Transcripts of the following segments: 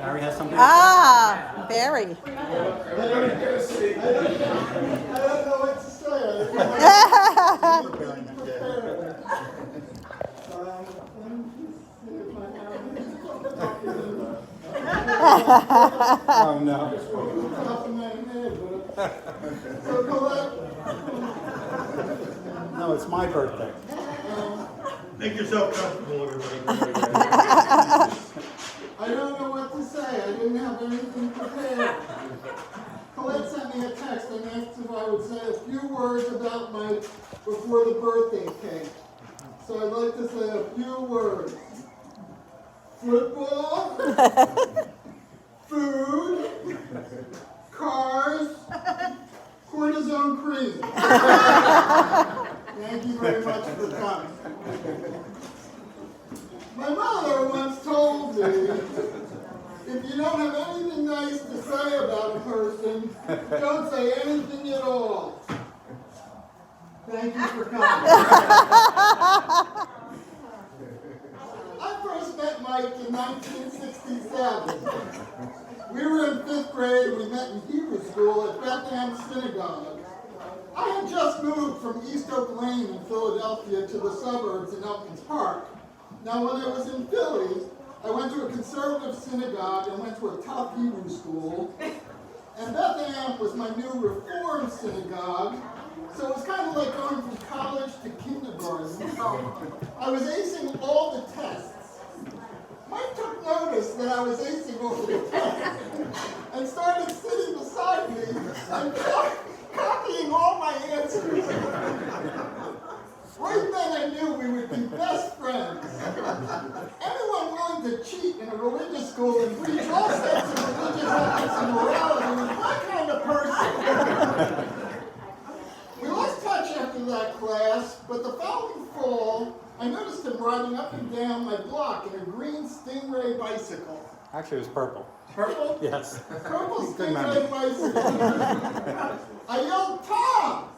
Harry has something. Ah, Barry. I don't know what to say. Oh no. So Colette, No, it's my birthday. Make yourself comfortable, everybody. I don't know what to say. I didn't have anything prepared. Colette sent me a text and asked if I would say a few words about Mike before the birthday cake. So I'd like to say a few words. Football, food, cars, cortisone cream. Thank you very much for coming. My mother once told me, if you don't have anything nice to say about a person, don't say anything at all. Thank you for coming. I first met Mike in 1967. We were in 5th grade and we met in Hebrew school at Bethlehem Synagogue. I had just moved from East Oak Lane in Philadelphia to the suburbs in Elkins Park. Now, when I was in Philly, I went to a conservative synagogue and went to a tough Hebrew school. And Bethlehem was my new Reformed synagogue, so it was kind of like going from college to kindergarten. I was acing all the tests. Mike took notice that I was acing all the tests and started sitting beside me and copying all my answers. Right then I knew we would be best friends. Anyone willing to cheat in a religious school and breach all sets of religious ethics and morality was my kind of person. We lost touch after that class, but the following fall, I noticed him riding up and down my block in a green Stingray bicycle. Actually, it was purple. Purple? Yes. Purple Good memory. Stingray bicycle. I yelled, "Tom!"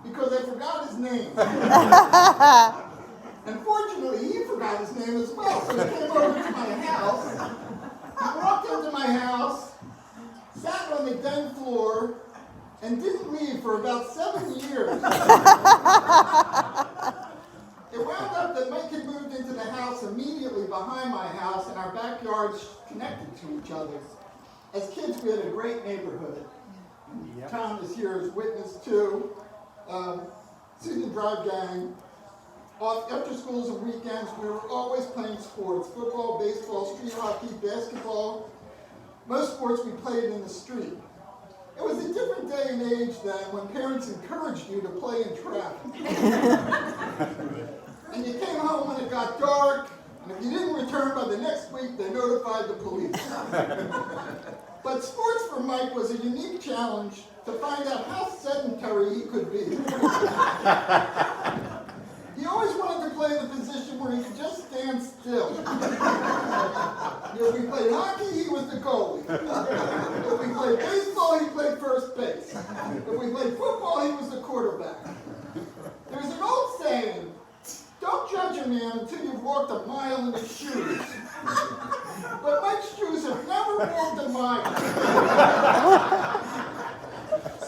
because I forgot his name. Unfortunately, he forgot his name as well, so he came over to my house. He walked into my house, sat on the den floor, and didn't leave for about 7 years. It wound up that Mike had moved into the house immediately behind my house, and our backyards connected to each other. As kids, we had a great neighborhood. Yep. Tom is here as witness too. Student drive gang. After schools and weekends, we were always playing sports: football, baseball, street hockey, basketball. Most sports we played in the street. It was a different day and age then when parents encouraged you to play in traffic. And you came home when it got dark, and if you didn't return by the next week, they notified the police. But sports for Mike was a unique challenge to find out how sedentary he could be. He always wanted to play the position where he could just stand still. If we played hockey, he was the goalie. If we played baseball, he played first base. If we played football, he was the quarterback. There's an old saying, don't judge a man until you've walked a mile in his shoes. But Mike's shoes have never walked a mile.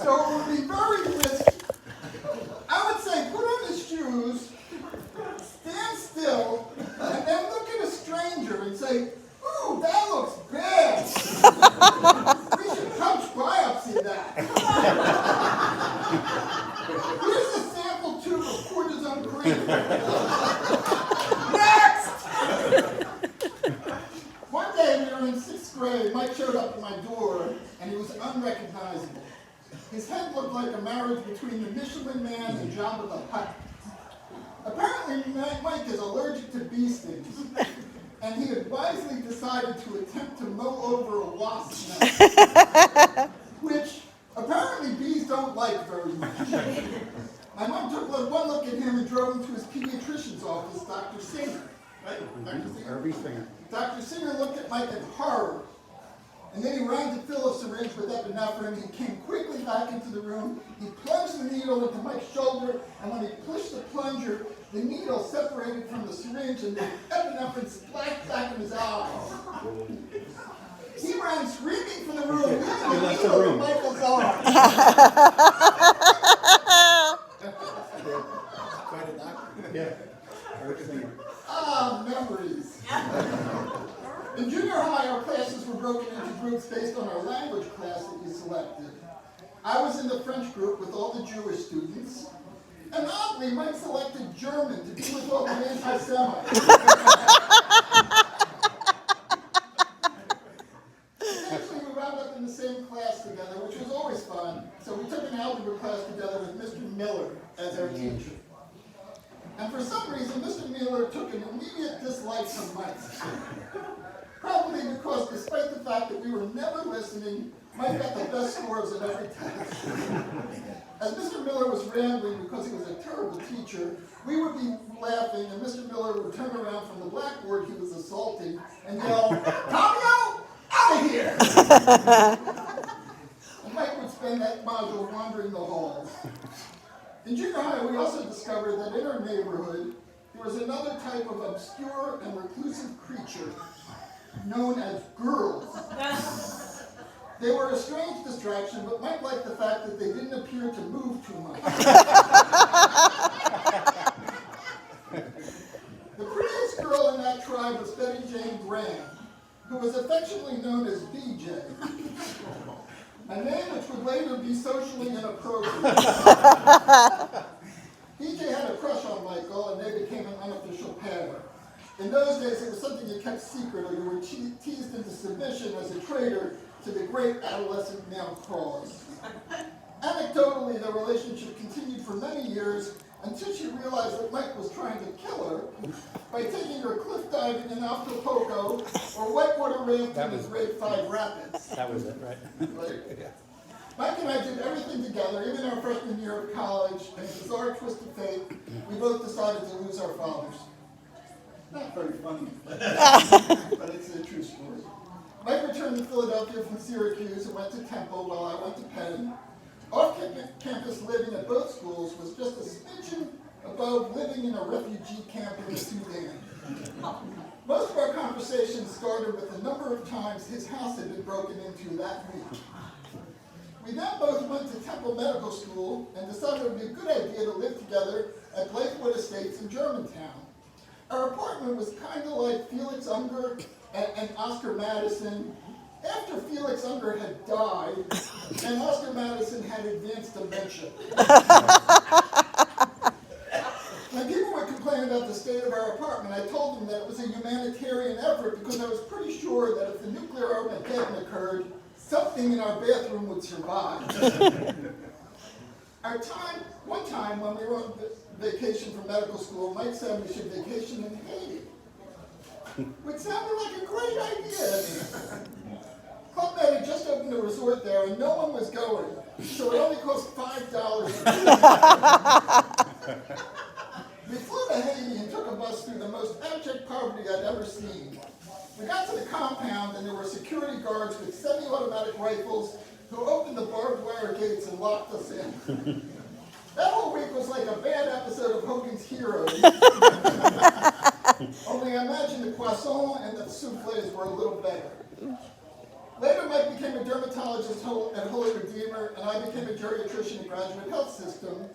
So it would be very risky. I would say put on his shoes, stand still, and then look at a stranger and say, ooh, that looks bad. We should touch biopsy that. Here's a sample tube of cortisone cream. Next! One day we were in 6th grade. Mike showed up at my door, and he was unrecognizable. His head looked like a marriage between the Michelin Man and Jabba the Hutt. Apparently, Mike is allergic to bee stings, and he had wisely decided to attempt to mow over a wasp nest, which apparently bees don't like very much. My mom took one look at him and drove him to his pediatrician's office, Dr. Singer. Right? Dr. Singer? Irving Singer. Dr. Singer looked at Mike in horror, and then he ran to fill a syringe with epinephrine. He came quickly back into the room. He plunged the needle into Mike's shoulder, and when he pushed the plunger, the needle separated from the syringe, and the epinephrine splashed back in his eyes. the over room. Michael's arm. Yeah. Ah, memories. In junior high, our classes were broken into groups based on our language class that we selected. I was in the French group with all the Jewish students, and oddly, Mike selected German to be with all the anti-Semites. Eventually, we wound up in the same class together, which was always fun, so we took an algebra class together with Mr. Miller as our teacher. And for some reason, Mr. Miller took an immediate dislike for Mike. Probably because despite the fact that we were never listening, Mike got the best scores at every test. As Mr. Miller was rambling because he was a terrible teacher, we would be laughing and Mr. Miller would turn around from the blackboard he was assaulting and yell, "Tomeo, out of here!" And Mike would spend that module wandering the halls. In junior high, we also discovered that in our neighborhood, there was another type of obscure and reclusive creature known as girls. They were a strange distraction, but Mike liked the fact that they didn't appear to move too much. The prettiest girl in that tribe was Betty Jane Graham, who was affectionately known as BJ. A name which would later be socially inappropriate. BJ had a crush on Michael, and they became an unofficial pair. In those days, it was something you kept secret, or you were teased into submission as a traitor to the great adolescent male cause. Anecdotally, their relationship continued for many years until she realized that Mike was trying to kill her by taking her cliff diving in Acapulco or whitewater rafting in Grade 5 Rapids. That was it, right? Right. Mike and I did everything together, even our freshman year of college, and a bizarre twist of fate, we both decided to lose our fathers. Not very funny, but it's a true story. Mike returned to Philadelphia from Syracuse and went to Temple while I went to Penn. Off-campus living at both schools was just a smidgen above living in a refugee camp in the Sudan. Most of our conversations started with the number of times his house had been broken into that week. We then both went to Temple Medical School and decided it would be a good idea to live together at Blakewood Estates in Germantown. Our apartment was kind of like Felix Unger and Oscar Madison after Felix Unger had died and Oscar Madison had advanced dementia. When people would complain about the state of our apartment, I told them that it was a humanitarian effort because I was pretty sure that if the nuclear Armageddon occurred, something in our bathroom would survive. One time when we were on vacation from medical school, Mike said we should vacation in Haiti, which sounded like a great idea. Club Med had just opened a resort there and no one was going, so it only cost $5 a day. We flew to Haiti and took a bus through the most abject poverty I'd ever seen. We got to the compound and there were security guards with semi-automatic rifles who opened the barbed wire gates and locked us in. That whole week was like a bad episode of Hogan's Heroes. Only I imagine the croissant and the soufflés were a little better. Later, Mike became a dermatologist at Holy Redeemer, and I became a geriatrician at Graduate Health System.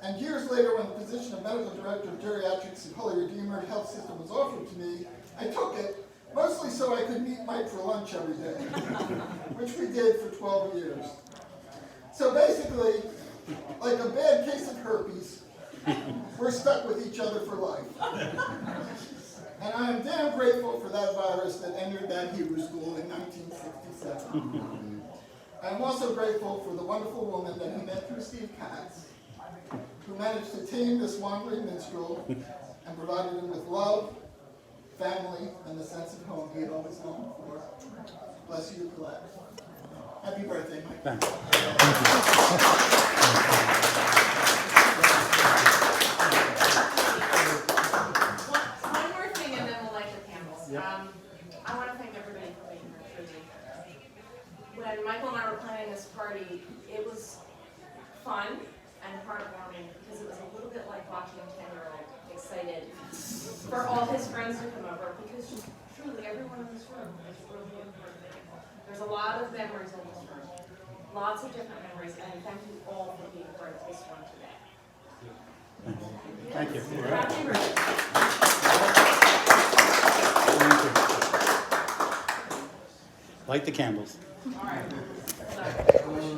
And years later, when the position of medical director of geriatrics at Holy Redeemer Health System was offered to me, I took it, mostly so I could meet Mike for lunch every day, which we did for 12 years. So basically, like a bad case of herpes, we're stuck with each other for life. And I am damn grateful for that virus that entered that Hebrew school in 1967. I am also grateful for the wonderful woman that he met through Steve Katz, who managed to tame this wandering minstrel and provided him with love, family, and the sense of home he had always longed for. Bless you, Colette. Happy birthday, Mike. Thanks. One more thing and then we'll light the candles. Yep. I want to thank everybody for being here, truly. When Michael and I were planning this party, it was fun and heartwarming because it was a little bit like watching a 10-year-old excited for all his friends to come over because truly everyone in this room is really important. There's a lot of memories in this room. lots of different memories, and thank you all for being part of this one today. Thank you. Happy birthday. Light the candles. All right. So-